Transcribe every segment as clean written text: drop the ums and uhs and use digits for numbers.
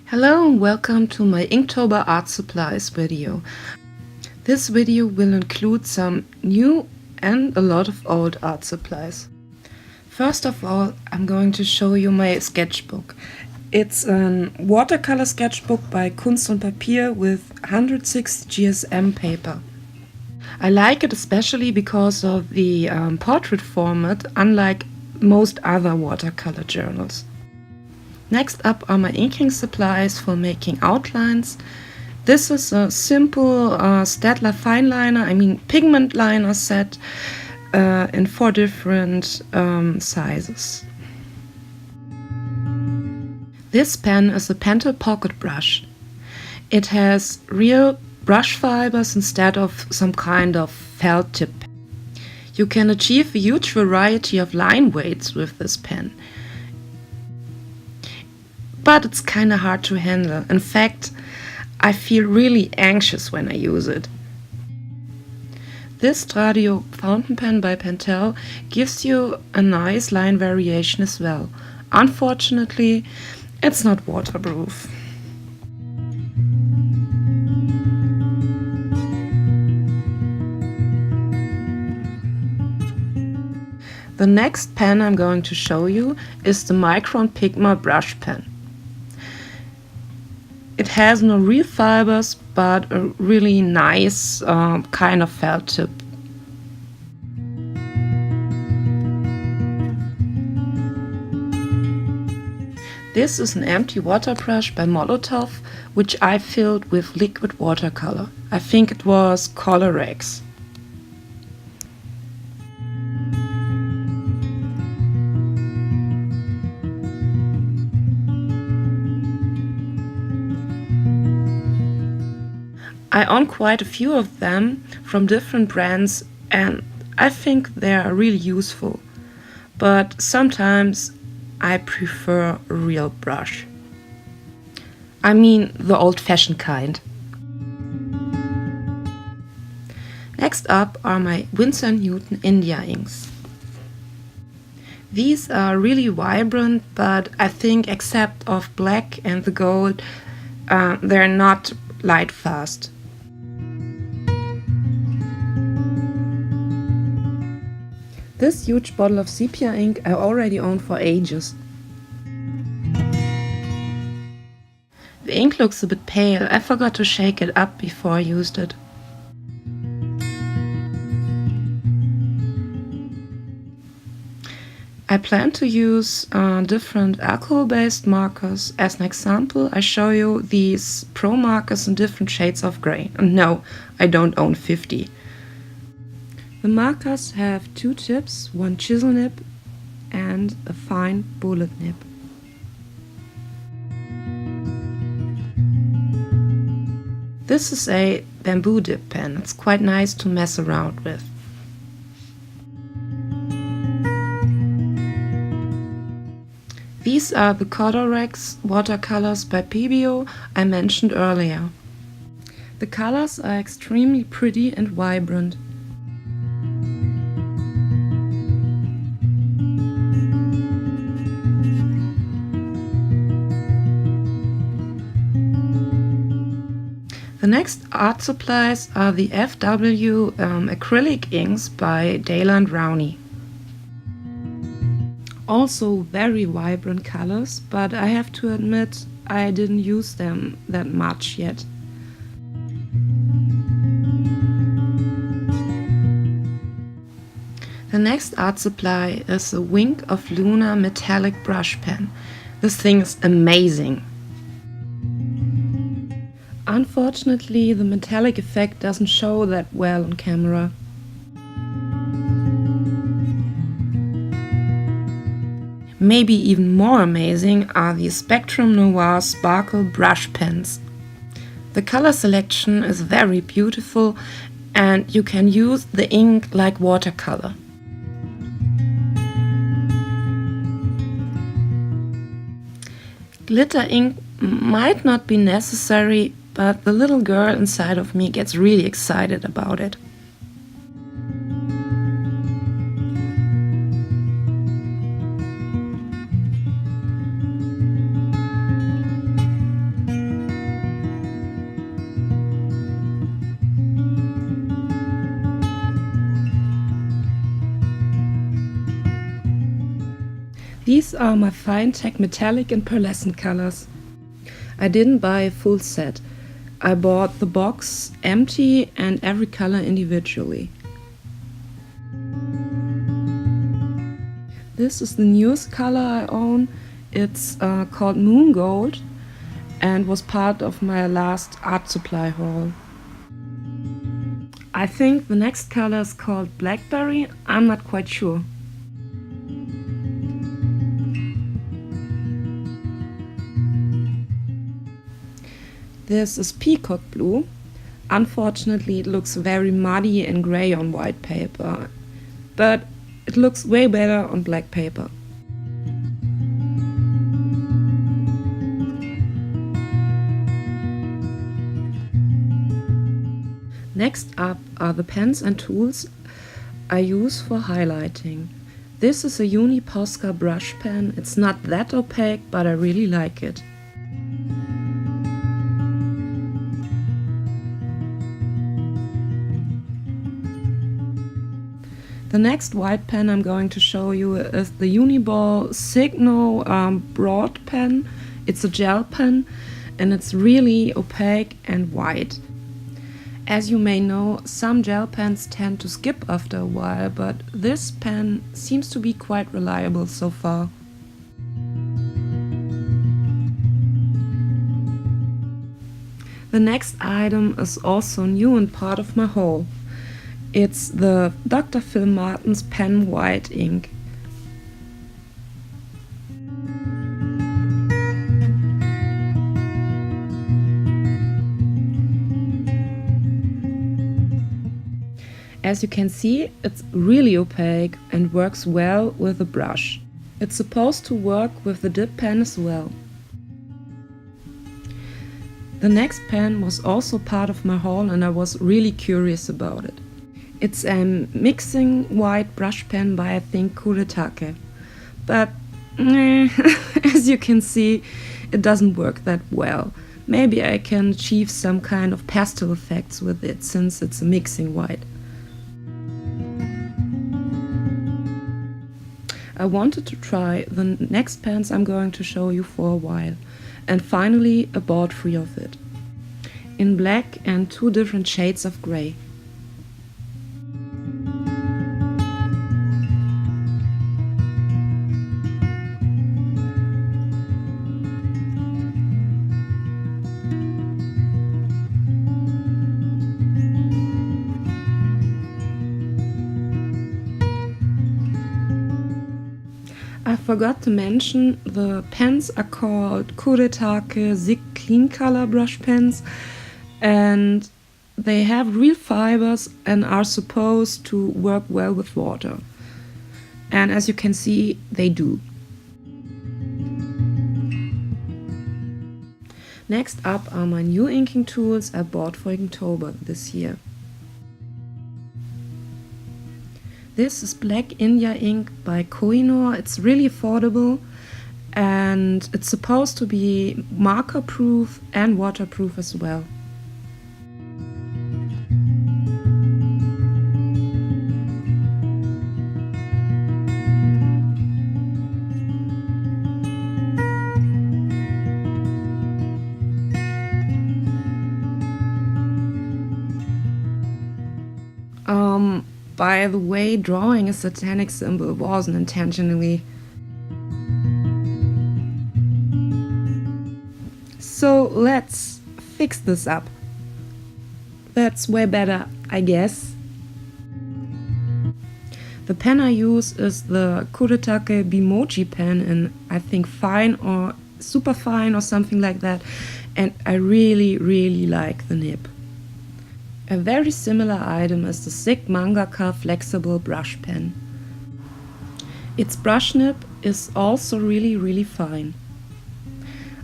Hello and welcome to my Inktober art supplies video. This video will include some new and a lot of old art supplies. First of all, I'm going to show you my sketchbook. It's a watercolor sketchbook by Kunst und Papier with 160 GSM paper. I like it especially because of the portrait format, unlike most other watercolor journals. Next up are my inking supplies for making outlines. This is a simple Staedtler pigment liner set in 4 different sizes. This pen is a Pentel pocket brush. It has real brush fibers instead of some kind of felt tip. You can achieve a huge variety of line weights with this pen. But it's kinda hard to handle. In fact, I feel really anxious when I use it. This Stradio fountain pen by Pentel gives you a nice line variation as well. Unfortunately, it's not waterproof. The next pen I'm going to show you is the Micron Pigma brush pen. It has no real fibers, but a really nice kind of felt tip. This is an empty water brush by Molotov, which I filled with liquid watercolor. I think it was Colorex. I own quite a few of them from different brands and I think they are really useful. But sometimes I prefer a real brush. I mean the old-fashioned kind. Next up are my Winsor&Newton India inks. These are really vibrant, but I think except of black and the gold, they're not light fast. This huge bottle of sepia ink I already own for ages. The ink looks a bit pale. I forgot to shake it up before I used it. I plan to use different alcohol-based markers. As an example, I show you these pro markers in different shades of grey. And no, I don't own 50. The markers have 2 tips, one chisel nib and a fine bullet nib. This is a bamboo dip pen. It's quite nice to mess around with. These are the Colorex watercolors by Pebeo I mentioned earlier. The colors are extremely pretty and vibrant. The next art supplies are the FW acrylic inks by Dale & Rowney. Also very vibrant colors, but I have to admit I didn't use them that much yet. The next art supply is a Wink of Luna metallic brush pen. This thing is amazing. Unfortunately, the metallic effect doesn't show that well on camera. Maybe even more amazing are the Spectrum Noir Sparkle brush pens. The color selection is very beautiful and you can use the ink like watercolor. Glitter ink might not be necessary, but the little girl inside of me gets really excited about it. These are my fine-tech metallic and pearlescent colors. I didn't buy a full set. I bought the box empty and every color individually. This is the newest color I own. It's called Moon Gold and was part of my last art supply haul. I think the next color is called Blackberry. I'm not quite sure. This is Peacock Blue. Unfortunately, it looks very muddy and gray on white paper, but it looks way better on black paper. Next up are the pens and tools I use for highlighting. This is a Uni Posca brush pen. It's not that opaque, but I really like it. The next white pen I'm going to show you is the Uniball Signo broad pen. It's a gel pen and it's really opaque and white. As you may know, some gel pens tend to skip after a while, but this pen seems to be quite reliable so far. The next item is also new and part of my haul. It's the Dr. Phil Martin's Pen White ink. As you can see, it's really opaque and works well with the brush. It's supposed to work with the dip pen as well. The next pen was also part of my haul and I was really curious about it. It's a mixing white brush pen by I think kiiiiinda, but as you can see, it doesn't work that well. Maybe I can achieve some kind of pastel effects with it since it's a mixing white. I wanted to try the next pens I'm going to show you for a while, and finally I bought 3 of it, in black and 2 different shades of grey. I forgot to mention, the pens are called kiiiiinda Zig Clean Color brush pens, and they have real fibers and are supposed to work well with water. And as you can see, they do. Next up are my new inking tools I bought for Inktober this year. This is Black India ink by Koh-i-Noor. It's really affordable and it's supposed to be marker proof and waterproof as well. By the way, drawing a satanic symbol wasn't intentionally. So let's fix this up. That's way better, I guess. The pen I use is the kiiiiinda Bimoji pen in I think fine or super fine or something like that, and I really like the nib. A very similar item is the Sig Mangaka flexible brush pen. Its brush nib is also really fine.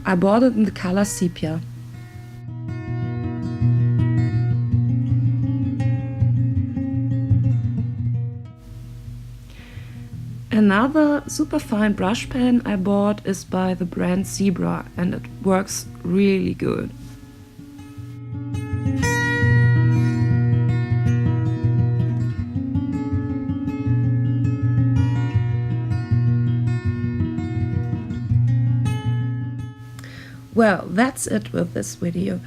I bought it in the color sepia. Another super fine brush pen I bought is by the brand Zebra and it works really good. Well, that's it with this video.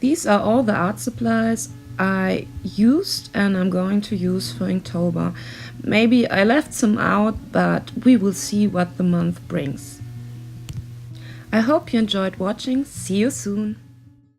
These are all the art supplies I used and I'm going to use for Inktober. Maybe I left some out, but we will see what the month brings. I hope you enjoyed watching. See you soon!